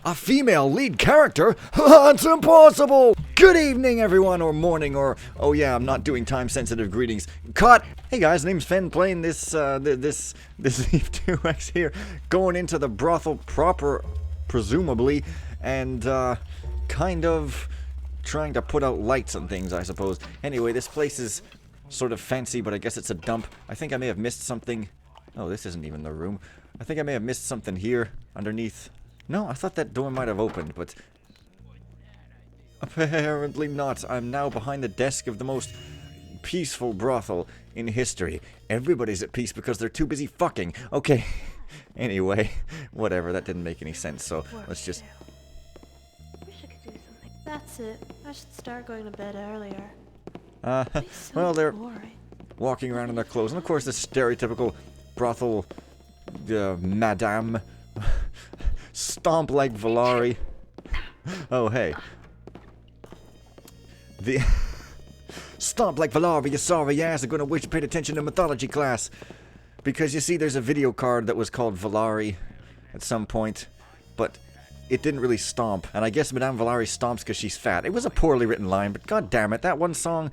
A female lead character? That's impossible! Good evening, everyone, or morning, or... Oh yeah, I'm not doing time-sensitive greetings. Cut! Hey guys, name's Fenn, playing this Eve 2X here. Going into the brothel proper, presumably, and, kind of trying to put out lights and things, I suppose. Anyway, this place is sort of fancy, but I guess it's a dump. I think I may have missed something. Oh, this isn't even the room. I think I may have missed something here, underneath... No, I thought that door might have opened, but apparently not. I'm now behind the desk of the most peaceful brothel in history. Everybody's at peace because they're too busy fucking. Okay. Anyway, whatever. That didn't make any sense, so let's just... Wish I could do something. That's it. I should start going to bed earlier. Well, they're boring. walking around in their clothes. And of course, the stereotypical brothel madame... Stomp like Valari. Oh, hey. The... Stomp like Valari, you sorry ass are gonna wish you paid attention to mythology class. Because, you see, there's a video card that was called Valari at some point. But it didn't really stomp. And I guess Madame Valari stomps because she's fat. It was a poorly written line, but god damn it, that one song...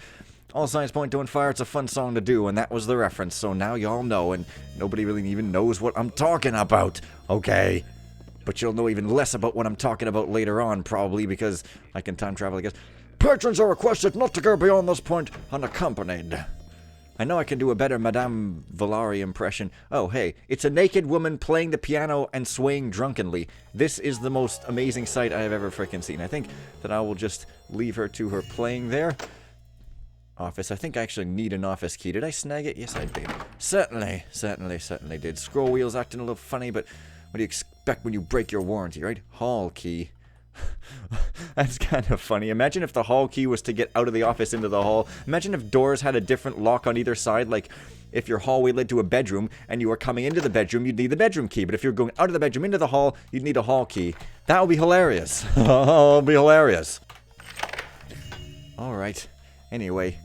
All signs point to fire, it's a fun song to do, and that was the reference. So now y'all know, and nobody really even knows what I'm talking about. Okay? But you'll know even less about what I'm talking about later on, probably, because I can time travel, I guess. Patrons are requested not to go beyond this point unaccompanied. I know I can do a better Madame Valari impression. Oh, hey, it's a naked woman playing the piano and swaying drunkenly. This is the most amazing sight I have ever freaking seen. I think that I will just leave her to her playing there. Office. I think I actually need an office key. Did I snag it? Yes, I did. Certainly did. Scroll wheel's acting a little funny, but what do you expect when you break your warranty, right? Hall key. That's kind of funny. Imagine if the hall key was to get out of the office into the hall. Imagine if doors had a different lock on either side, like if your hallway led to a bedroom and you were coming into the bedroom, you'd need the bedroom key, but if you're going out of the bedroom into the hall, you'd need a hall key. That would be hilarious. That would be hilarious. Alright. Anyway.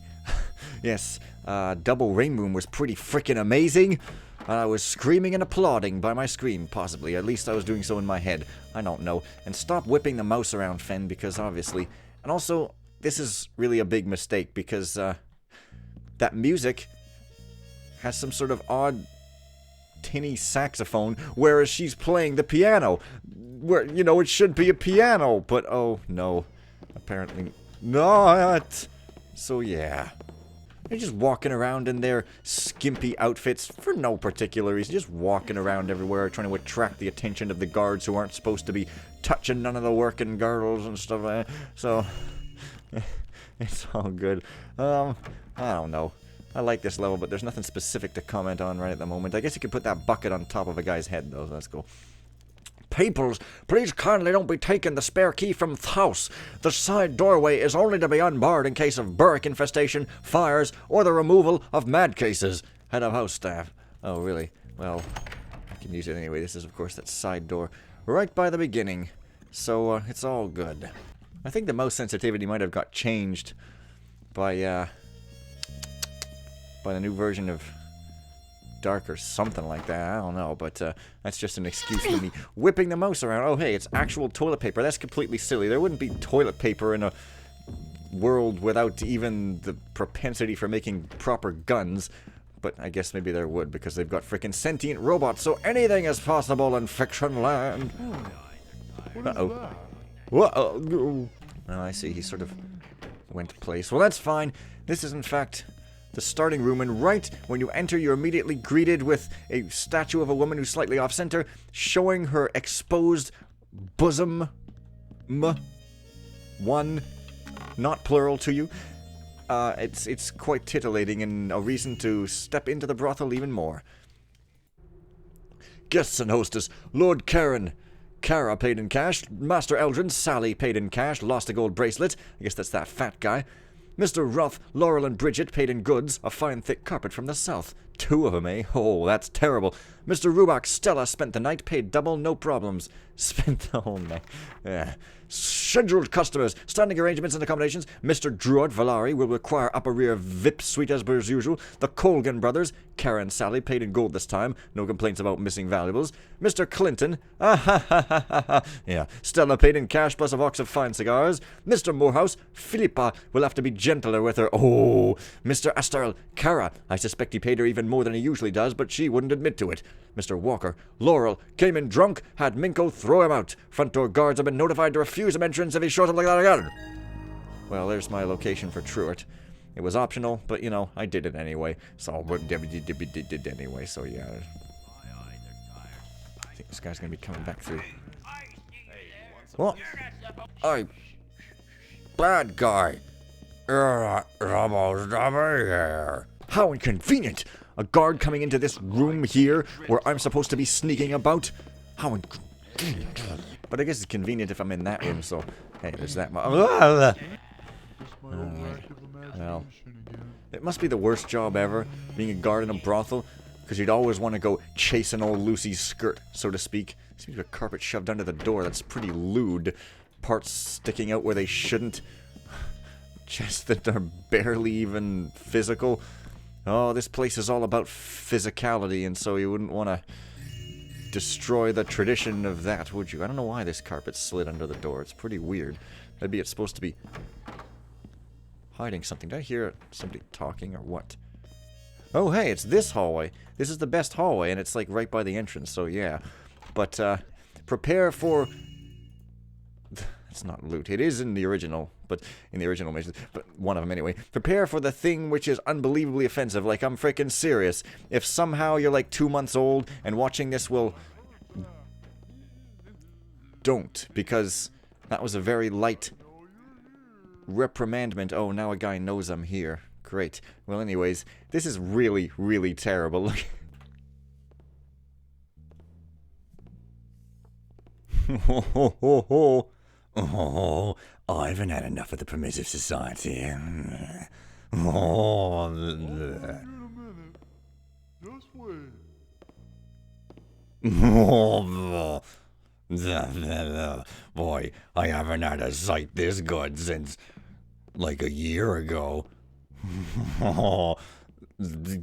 Yes, Double Rain Moon was pretty freaking amazing. I was screaming and applauding by my screen, possibly. At least I was doing so in my head. I don't know. And stop whipping the mouse around, Fenn, because obviously... And also, this is really a big mistake, because that music has some sort of odd tinny saxophone, whereas she's playing the piano. Where, you know, it should be a piano, but oh, no. Apparently not. So, yeah. They're just walking around in their skimpy outfits for no particular reason. Just walking around everywhere, trying to attract the attention of the guards who aren't supposed to be touching none of the working girls and stuff like that. So, it's all good. I don't know. I like this level, but there's nothing specific to comment on right at the moment. I guess you could put that bucket on top of a guy's head, though, so that's cool. Peoples, please kindly don't be taking the spare key from the house. The side doorway is only to be unbarred in case of burrick infestation, fires, or the removal of mad cases. Head of house staff. Oh, really? Well, I can use it anyway. This is, of course, that side door right by the beginning. So, it's all good. I think the mouse sensitivity might have got changed by the new version of Dark or something like that. I don't know, but that's just an excuse for me whipping the mouse around. Oh, hey, it's actual toilet paper. That's completely silly. There wouldn't be toilet paper in a world without even the propensity for making proper guns. But I guess maybe there would, because they've got frickin' sentient robots, so anything is possible in fiction land. Uh-oh. Whoa. Oh, I see. He sort of went place. Well, that's fine. This is, in fact... the starting room, and right when you enter, you're immediately greeted with a statue of a woman who's slightly off-center, showing her exposed bosom. One, not plural to you. It's quite titillating and a reason to step into the brothel even more. Guests and hostess, Lord Karen. Kara paid in cash. Master Eldrin, Sally paid in cash, lost a gold bracelet. I guess that's that fat guy. Mr. Ruff, Laurel, and Bridget paid in goods, a fine thick carpet from the south. 2 of them, eh? Oh, that's terrible. Mr. Rubach, Stella spent the night, paid double, no problems. Spent the whole night. Yeah. Scheduled customers. Standing arrangements and accommodations. Mr. Druid Valari will require upper rear VIP suite as per usual. The Colgan brothers. Kara and Sally paid in gold this time. No complaints about missing valuables. Mr. Clinton. Yeah. Stella paid in cash plus a box of fine cigars. Mr. Morehouse. Philippa will have to be gentler with her. Oh. Mr. Astarl. Kara. I suspect he paid her even more than he usually does, but she wouldn't admit to it. Mr. Walker. Laurel. Came in drunk. Had Minko throw him out. Front door guards have been notified to refuse him entrance if he shows up like that again. Well, there's my location for Truett. It was optional, but you know, I did it anyway. So, did anyway, so yeah. I think this guy's gonna be coming back through. What? I... Bad guy. Almost over here. How inconvenient! A guard coming into this room here, where I'm supposed to be sneaking about? How inconvenient. But I guess it's convenient if I'm in that room, so... Hey, there's that well, it must be the worst job ever, being a guard in a brothel, because you'd always want to go chasing old Lucy's skirt, so to speak. Seems like a carpet shoved under the door. That's pretty lewd. Parts sticking out where they shouldn't. Chests that are barely even physical. Oh, this place is all about physicality, and so you wouldn't want to destroy the tradition of that, would you? I don't know why this carpet slid under the door. It's pretty weird. Maybe it's supposed to be hiding something. Did I hear somebody talking or what? Oh, hey, it's this hallway. This is the best hallway, and it's like right by the entrance, so yeah. But, prepare for... It's not loot. It is in the original, but in the original missions, but one of them anyway. Prepare for the thing which is unbelievably offensive. Like, I'm freaking serious. If somehow you're like 2 months old and watching this will... Don't, because that was a very light reprimandment. Oh, now a guy knows I'm here. Great. Well, anyways, this is really, really terrible. Look. Oh, I haven't had enough of the permissive society. Oh, Wait a minute. Just wait. Boy, I haven't had a sight this good since like a year ago.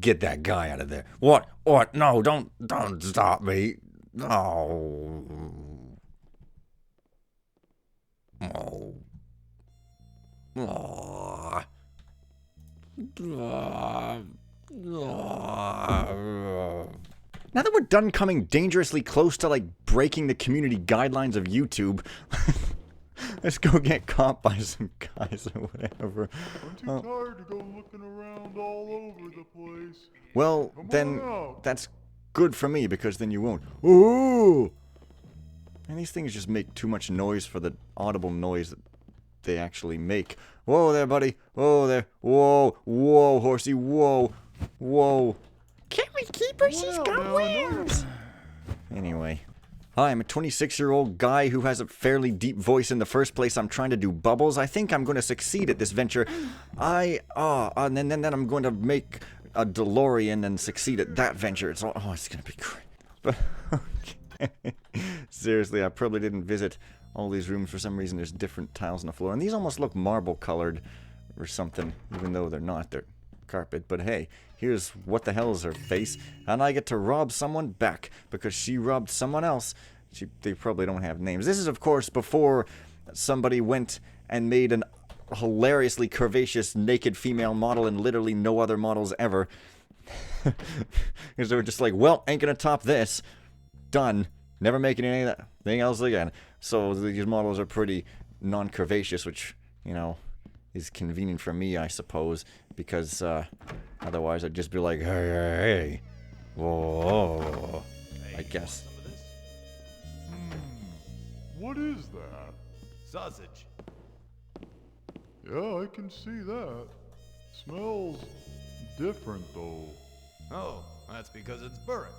Get that guy out of there. What? What? No, don't stop me. No. Oh. Oh. Now that we're done coming dangerously close to, like, breaking the community guidelines of YouTube, let's go get caught by some guys or whatever. I'm too tired to go looking around all over the place. Well, Come then, on out. that's good for me, because then you won't. Ooh! And these things just make too much noise for the audible noise that they actually make. Whoa there, buddy. Whoa there. Whoa. Whoa, horsey. Whoa. Whoa. Can we keep her? She's got wings. Anyway. Hi, I'm a 26-year-old guy who has a fairly deep voice in the first place. I'm trying to do bubbles. I think I'm going to succeed at this venture. And then I'm going to make a DeLorean and succeed at that venture. It's going to be great. But, okay. Seriously, I probably didn't visit all these rooms. For some reason, there's different tiles on the floor. And these almost look marble-colored or something, even though they're not. They're carpet. But hey, here's what the hell is her face. And I get to rob someone back because she robbed someone else. They probably don't have names. This is, of course, before somebody went and made an hilariously curvaceous naked female model and literally no other models ever. Because they were just like, well, ain't gonna top this. Done. Never making anything else again. So these models are pretty non-curvaceous, which, you know, is convenient for me, I suppose, because otherwise I'd just be like, hey, whoa, I guess. What is that? Sausage. Yeah, I can see that. Smells different, though. Oh, that's because it's Burrick.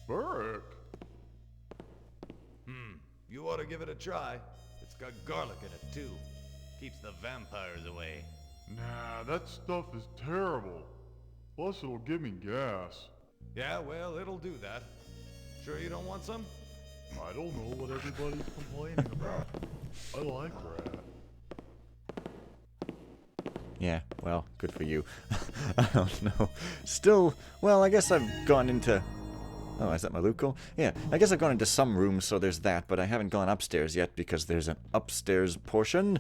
Burrick? You ought to give it a try. It's got garlic in it, too. Keeps the vampires away. Nah, that stuff is terrible. Plus, it'll give me gas. Yeah, well, it'll do that. Sure you don't want some? I don't know what everybody's complaining about. I like rats. Yeah, well, good for you. I don't know. Still, well, I guess I've gone into... Oh, is that my loot goal? Yeah, I guess I've gone into some rooms, so there's that, but I haven't gone upstairs yet because there's an upstairs portion,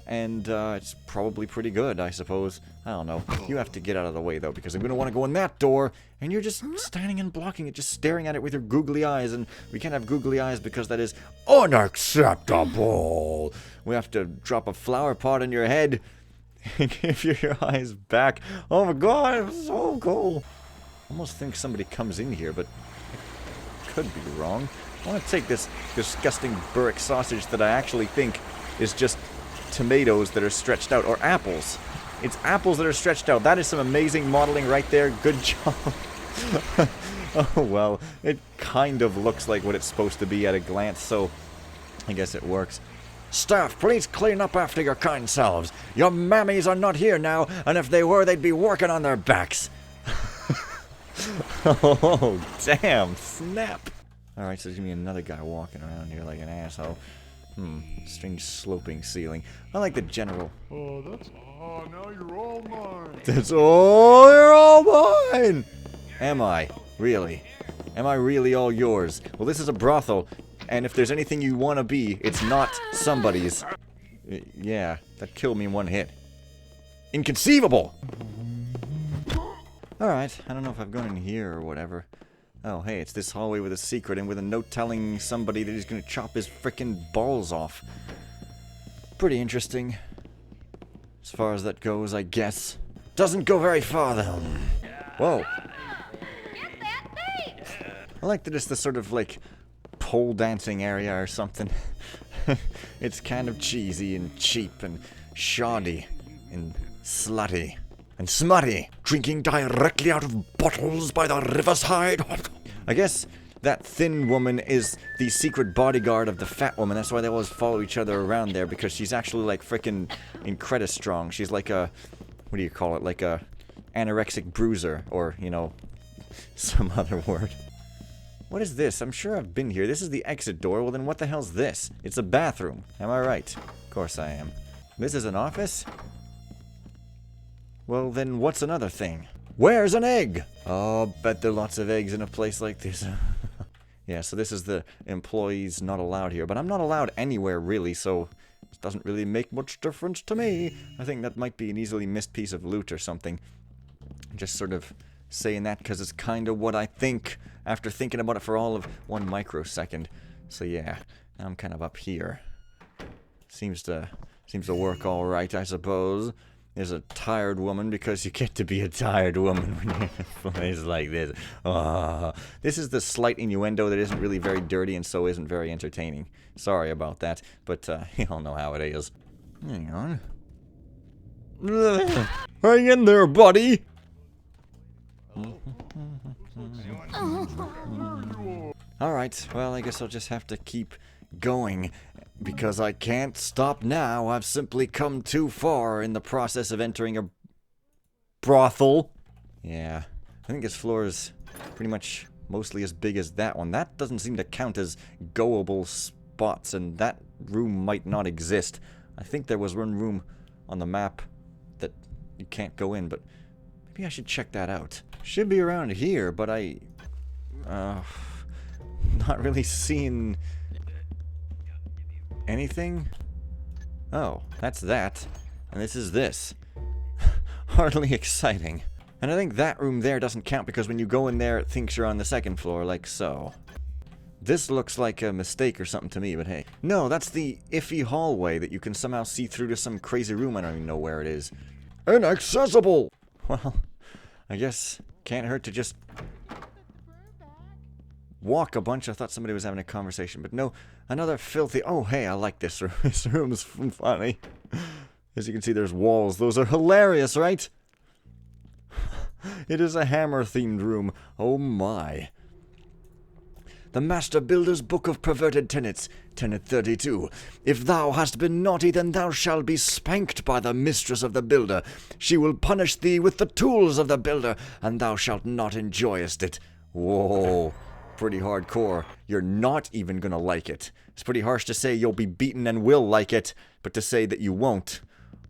and it's probably pretty good, I suppose. I don't know. You have to get out of the way, though, because I'm going to want to go in that door, and you're just standing and blocking it, just staring at it with your googly eyes, and we can't have googly eyes because that is unacceptable. We have to drop a flower pot in your head and give you your eyes back. Oh my god, it's so cool. Almost think somebody comes in here, but I could be wrong. I want to take this disgusting Burrick sausage that I actually think is just tomatoes that are stretched out, or apples. It's apples that are stretched out. That is some amazing modeling right there. Good job. Oh well, it kind of looks like what it's supposed to be at a glance, so I guess it works. Staff, please clean up after your kind selves. Your mammies are not here now, and if they were, they'd be working on their backs. Oh, damn, snap. Alright, so there's gonna be another guy walking around here like an asshole. Strange sloping ceiling. I like the general. Oh, now you're all mine. That's all, you're all mine! Am I? Really? Am I really all yours? Well, this is a brothel, and if there's anything you want to be, it's not somebody's. Yeah, that killed me in one hit. Inconceivable! Alright, I don't know if I've gone in here or whatever. Oh, hey, it's this hallway with a secret and with a note telling somebody that he's gonna chop his frickin' balls off. Pretty interesting. As far as that goes, I guess. Doesn't go very far, though. Whoa. I like that it's the sort of, like, pole dancing area or something. It's kind of cheesy and cheap and shoddy and slutty. And smutty, drinking directly out of bottles by the riverside. I guess that thin woman is the secret bodyguard of the fat woman. That's why they always follow each other around there, because she's actually like frickin' incredible strong. She's like a, what do you call it? Like a anorexic bruiser, or, you know, some other word. What is this? I'm sure I've been here. This is the exit door. Well, then what the hell's this? It's a bathroom. Am I right? Of course I am. This is an office? Well, then what's another thing? Where's an egg? Oh, bet there are lots of eggs in a place like this. Yeah, so this is the employees not allowed here. But I'm not allowed anywhere, really, so it doesn't really make much difference to me. I think that might be an easily missed piece of loot or something. Just sort of saying that because it's kind of what I think after thinking about it for all of 1 microsecond. So yeah, now I'm kind of up here. Seems to work all right, I suppose. There's a tired woman, because you get to be a tired woman when you're in a place like this. This is the slight innuendo that isn't really very dirty and so isn't very entertaining. Sorry about that, but you all know how it is. Hang on. Hang in there, buddy! Alright, well, I guess I'll just have to keep going. Because I can't stop now. I've simply come too far in the process of entering a brothel. Yeah, I think this floor is pretty much mostly as big as that one. That doesn't seem to count as goable spots, and that room might not exist. I think there was one room on the map that you can't go in, but maybe I should check that out. Should be around here, but not really seeing anything? Oh, that's that. And this is this. Hardly exciting. And I think that room there doesn't count because when you go in there, it thinks you're on the 2nd floor, like so. This looks like a mistake or something to me, but hey. No, that's the iffy hallway that you can somehow see through to some crazy room. I don't even know where it is. Inaccessible! Well, I guess can't hurt to just walk a bunch. I thought somebody was having a conversation, but no. Another filthy... Oh, hey, I like this room. This room's funny. As you can see, there's walls. Those are hilarious, right? It is a hammer-themed room. Oh, my. The Master Builder's Book of Perverted Tenets, Tenet 32. If thou hast been naughty, then thou shalt be spanked by the mistress of the builder. She will punish thee with the tools of the builder, and thou shalt not enjoyest it. Whoa. Pretty hardcore. You're not even gonna like it. It's pretty harsh to say you'll be beaten and will like it, but to say that you won't,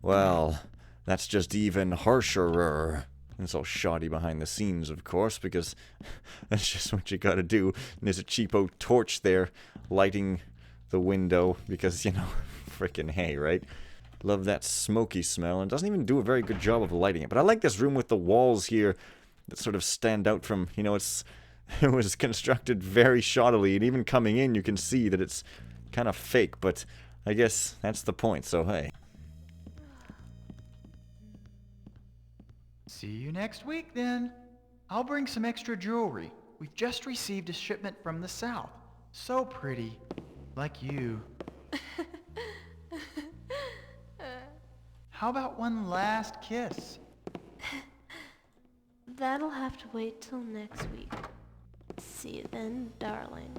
well, that's just even harsher. It's all shoddy behind the scenes, of course, because that's just what you gotta do. And there's a cheapo torch there lighting the window because, you know, frickin' hey, right? Love that smoky smell, and doesn't even do a very good job of lighting it. But I like this room with the walls here that sort of stand out from, you know, it was constructed very shoddily, and even coming in you can see that it's kind of fake, but I guess that's the point, so hey. See you next week, then. I'll bring some extra jewelry. We've just received a shipment from the south. So pretty. Like you. How about one last kiss? That'll have to wait till next week. See you then, darling.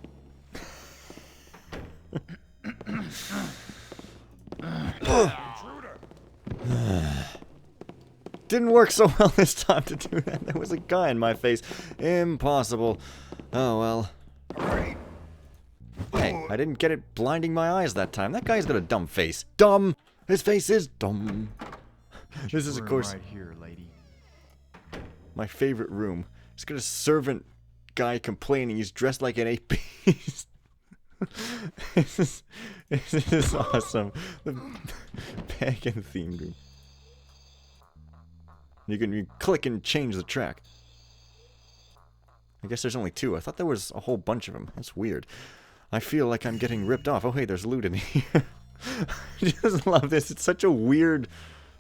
Didn't work so well this time to do that. There was a guy in my face. Impossible. Oh well. Hey, I didn't get it blinding my eyes that time. That guy's got a dumb face. Dumb! His face is dumb. This is, of course, right here, lady. my favorite room. It's got a servant guy complaining he's dressed like an ape beast. This is awesome. The pagan themed room. You can click and change the track. I guess there's only two. I thought there was a whole bunch of them. That's weird. I feel like I'm getting ripped off. Oh, hey, there's loot in here. I just love this. It's such a weird,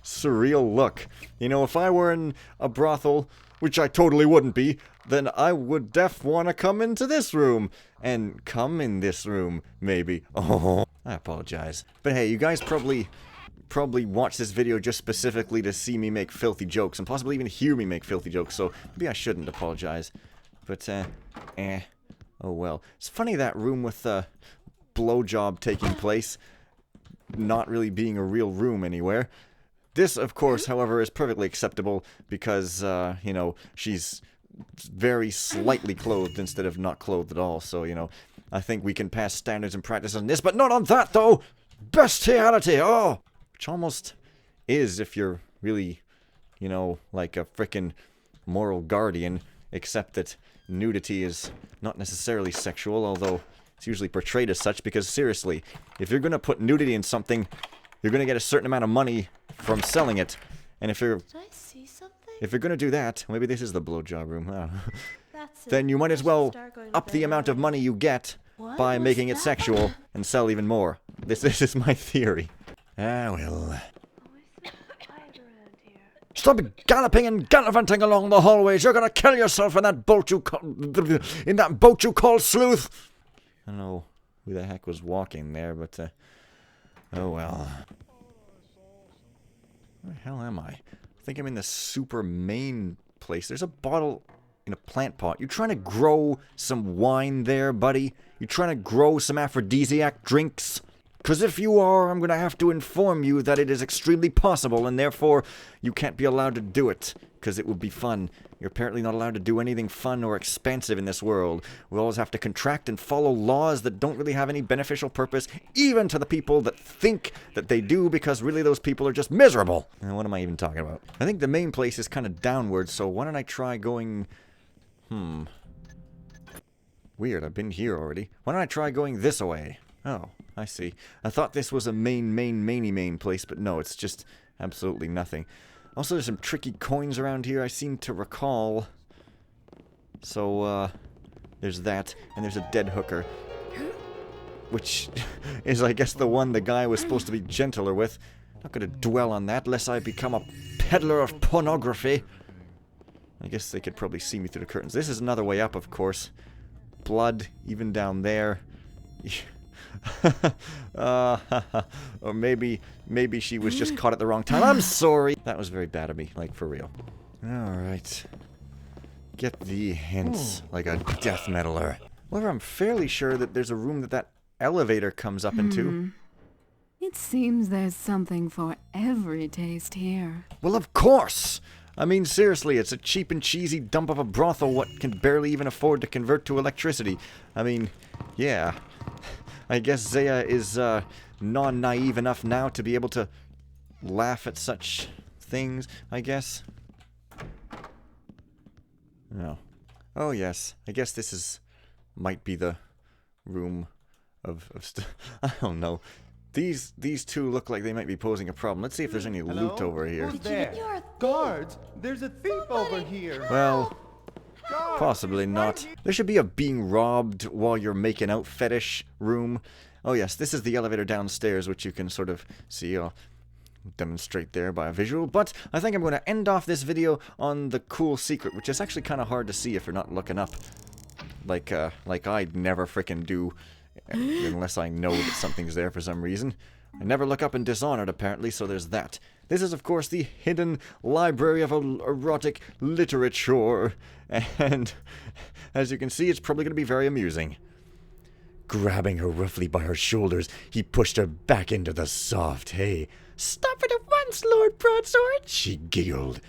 surreal look. You know, if I were in a brothel, which I totally wouldn't be, then I would want to come into this room. And come in this room, maybe. Oh, I apologize. But hey, you guys probably watch this video just specifically to see me make filthy jokes, and possibly even hear me make filthy jokes, so maybe I shouldn't apologize. But, oh well. It's funny that room with the blowjob taking place not really being a real room anywhere. This, of course, however, is perfectly acceptable because, you know, she's very slightly clothed instead of not clothed at all, so, you know, I think we can pass standards and practice on this, but not on that, though! Bestiality! Oh! Which almost is if you're really, you know, like a frickin' moral guardian, except that nudity is not necessarily sexual, although it's usually portrayed as such, because seriously, if you're gonna put nudity in something, you're gonna get a certain amount of money from selling it, and if you're... Did I see something? If you're gonna do that, maybe this is the blowjob room, That's it. then you might I as should well start going to up the bed amount of early. money you get What by was making it that? sexual and sell even more. This is my theory. Ah, well. Always so quiet around here. Stop galloping and gallivanting along the hallways. You're gonna kill yourself in that boat you call Sleuth. I don't know who the heck was walking there, but oh well. Where the hell am I? I think I'm in the super main place. There's a bottle in a plant pot. You trying to grow some wine there, buddy? You trying to grow some aphrodisiac drinks? Because if you are, I'm going to have to inform you that it is extremely possible, and therefore you can't be allowed to do it, because it would be fun. You're apparently not allowed to do anything fun or expansive in this world. We always have to contract and follow laws that don't really have any beneficial purpose, even to the people that think that they do, because really those people are just miserable. And what am I even talking about? I think the main place is kind of downward, so why don't I try going... Weird, I've been here already. Why don't I try going this way? Oh, I see. I thought this was a main place, but no, it's just absolutely nothing. Also, there's some tricky coins around here, I seem to recall. So, there's that, and there's a dead hooker. Which is, I guess, the one the guy was supposed to be gentler with. Not gonna dwell on that, lest I become a peddler of pornography. I guess they could probably see me through the curtains. This is another way up, of course. Blood, even down there. Or maybe she was just caught at the wrong time. I'm sorry. That was very bad of me, like for real. Alright. Get the hints, like a death metaler. However, I'm fairly sure that there's a room that elevator comes up into. It seems there's something for every taste here. Well, of course! I mean, seriously, it's a cheap and cheesy dump of a brothel what can barely even afford to convert to electricity. I mean, yeah. I guess Zaya is non-naive enough now to be able to laugh at such things, I guess. No. Oh, yes. I guess this is... might be the room of I don't know. These two look like they might be posing a problem. Let's see if there's any loot over here. Who's there? You're a thief. Guards! There's a thief over here! Well, Guards, possibly he's not. right here. There should be a being robbed while you're making out fetish room. Oh yes, this is the elevator downstairs, which you can sort of see. I'll demonstrate there by a visual. But I think I'm going to end off this video on the cool secret, which is actually kind of hard to see if you're not looking up. Like I'd never frickin' do, unless I know that something's there for some reason. I never look up in Dishonored, apparently, so there's that. This is, of course, the hidden library of erotic literature, and as you can see, it's probably going to be very amusing. Grabbing her roughly by her shoulders, he pushed her back into the soft hay. "Stop it at once, Lord Broadsword," she giggled.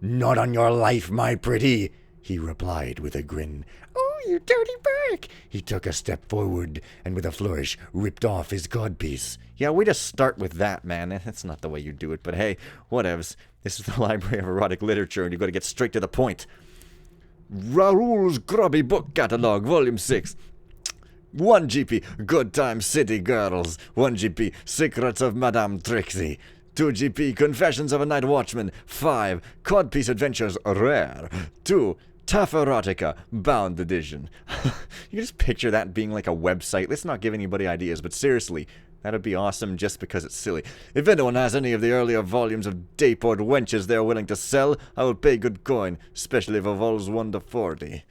"Not on your life, my pretty," he replied with a grin. "Oh, you dirty bark!" He took a step forward and with a flourish ripped off his codpiece. Yeah, we just start with that, man. That's not the way you do it, but hey, whatevs. This is the Library of Erotic Literature, and you've got to get straight to the point. Raoul's Grubby Book Catalog, Volume 6. 1 GP, Good Time City Girls. 1 GP, Secrets of Madame Trixie. 2 GP, Confessions of a Night Watchman. 5, Codpiece Adventures Rare. 2, Tough Erotica, Bound Edition. You can just picture that being like a website. Let's not give anybody ideas, but seriously, that'd be awesome just because it's silly. If anyone has any of the earlier volumes of Dayport Wenches they're willing to sell, I will pay good coin, especially for vols 1 to 40.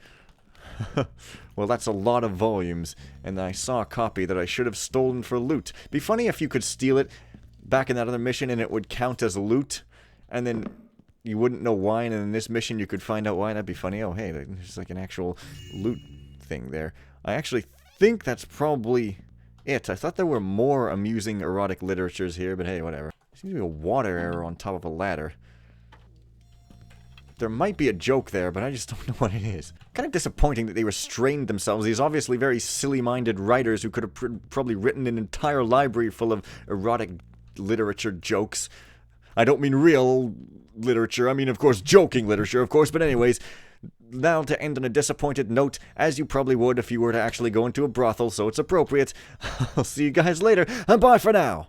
Well, that's a lot of volumes, and I saw a copy that I should have stolen for loot. Be funny if you could steal it back in that other mission and it would count as loot, and then you wouldn't know why, and in this mission you could find out why. That'd be funny. Oh, hey, there's like an actual loot thing there. I actually think that's probably it. I thought there were more amusing erotic literatures here, but hey, whatever. Seems to be a water arrow on top of a ladder. There might be a joke there, but I just don't know what it is. Kind of disappointing that they restrained themselves. These obviously very silly-minded writers who could have probably written an entire library full of erotic literature jokes. I don't mean real literature. I mean, of course, joking literature, of course. But anyways, now to end on a disappointed note, as you probably would if you were to actually go into a brothel, so it's appropriate. I'll see you guys later, and bye for now.